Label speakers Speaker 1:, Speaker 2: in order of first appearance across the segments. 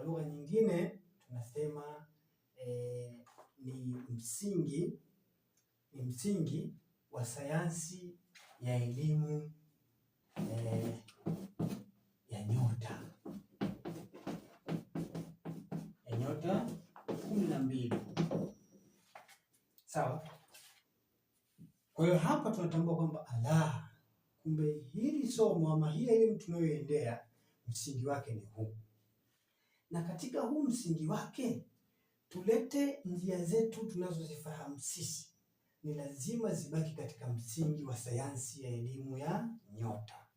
Speaker 1: lugha nyingine tunasema ni msingi wa sayansi ya elimu ya nyota 12. Sawa. Kwa hiyo hapa tunatambua kwamba kumbe hili somo ama hii elimu tunayoendea msingi wake ni huu, na katika huu msingi wake tulete njia zetu tunazozifahamu sisi ni lazima zibaki katika msingi wa sayansi ya elimu ya nyota.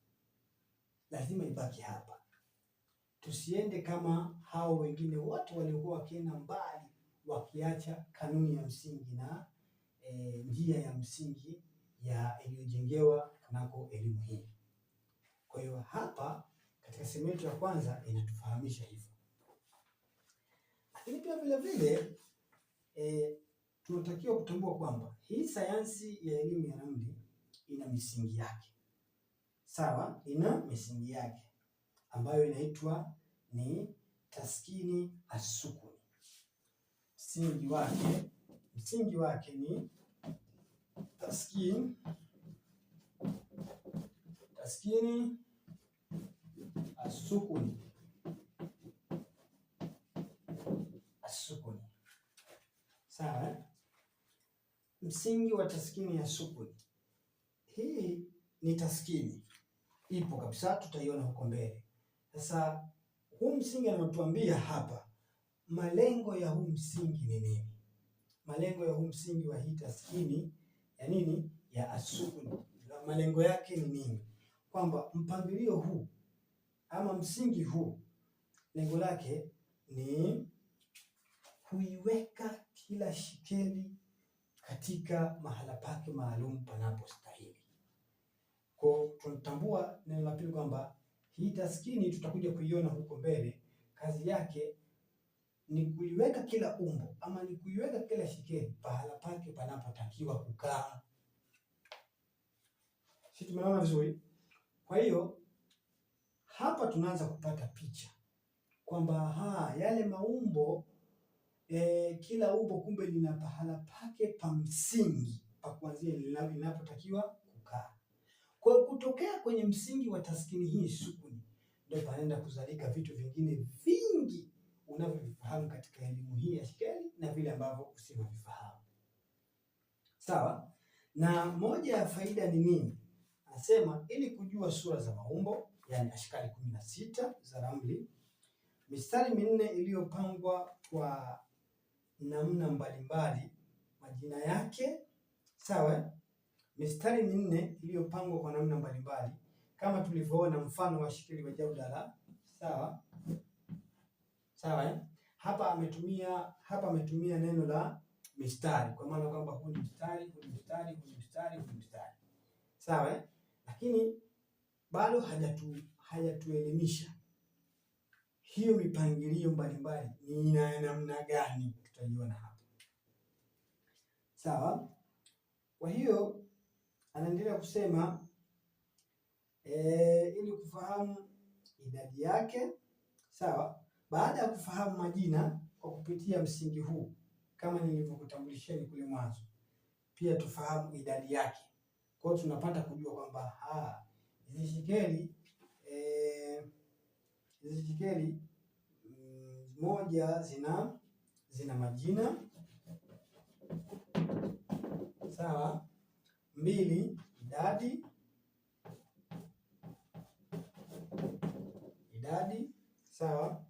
Speaker 1: Lazima ibaki hapa, tusiende kama hao wengine wote waliokuwa wakienda mbali wakiacha kanuni ya msingi na njia ya msingi ya iliyojengewa kunako elimu hii. Kwa hiyo hapa katika sehemu yetu ya kwanza inatufahamisha hivyo, lakini pia vile vile tunatakiwa kutambua kwamba hii sayansi ya elimu ya ramli ina misingi yake. Sawa, ina misingi yake ambayo inaitwa ni taskini asukuni. Msingi wake ni taskini asukuni. Sawa, msingi wa taskini ya sukuni. Hii ni taskini, ipo kabisa, tutaiona huko mbele. Sasa huu msingi anatuambia hapa malengo ya huu msingi ni nini? Malengo ya huu msingi wa hii taskini ya nini? Ya asukuni. Malengo yake ni nini? Kwamba mpangilio huu ama msingi huu lengo lake ni kuiweka kila shikeli katika mahala pake maalum panapostahili. Kwa tunatambua neno la pili kwamba hii taskini tutakuja kuiona huko mbele, kazi yake ni kuiweka kila umbo ama ni kuiweka kila shikeli pahala pake panapotakiwa kukaa. Sisi tumeona vizuri? Kwa hiyo hapa tunaanza kupata picha kwamba yale maumbo kila umbo kumbe lina pahala pake pa msingi pa kuanzia linapotakiwa kukaa. Kwa hiyo kutokea kwenye msingi wa taskini hii sukuni ndio panaenda kuzalika vitu vingine vingi unavyovifahamu katika elimu hii ya shikeli na vile ambavyo usivyovifahamu. Sawa? Na moja ya faida ni nini? Anasema ili kujua sura za maumbo, yani ashkali 16 za ramli, mistari minne iliyopangwa kwa namna mbalimbali, majina yake. Sawa? Mistari minne iliyopangwa kwa namna mbalimbali kama tulivyoona mfano wa shikeli wa jaudala. Sawa? Sawa? Hapa ametumia neno la mistari kwa maana kwamba huu ni mstari, huu ni mstari, huu ni mstari, huu ni mstari. Sawa? Lakini bado hajatuelimisha hiyo mipangilio mbalimbali ni namna gani, tutaiona hapa. Sawa? Kwa hiyo anaendelea kusema ili kufahamu idadi yake. Sawa? Baada ya kufahamu majina kwa kupitia msingi huu kama nilivyokutambulisheni kule mwanzo, pia tufahamu idadi yake. Kwa hiyo tunapata kujua kwamba hizi shikeli moja zina majina. Sawa? 2 idadi. Sawa?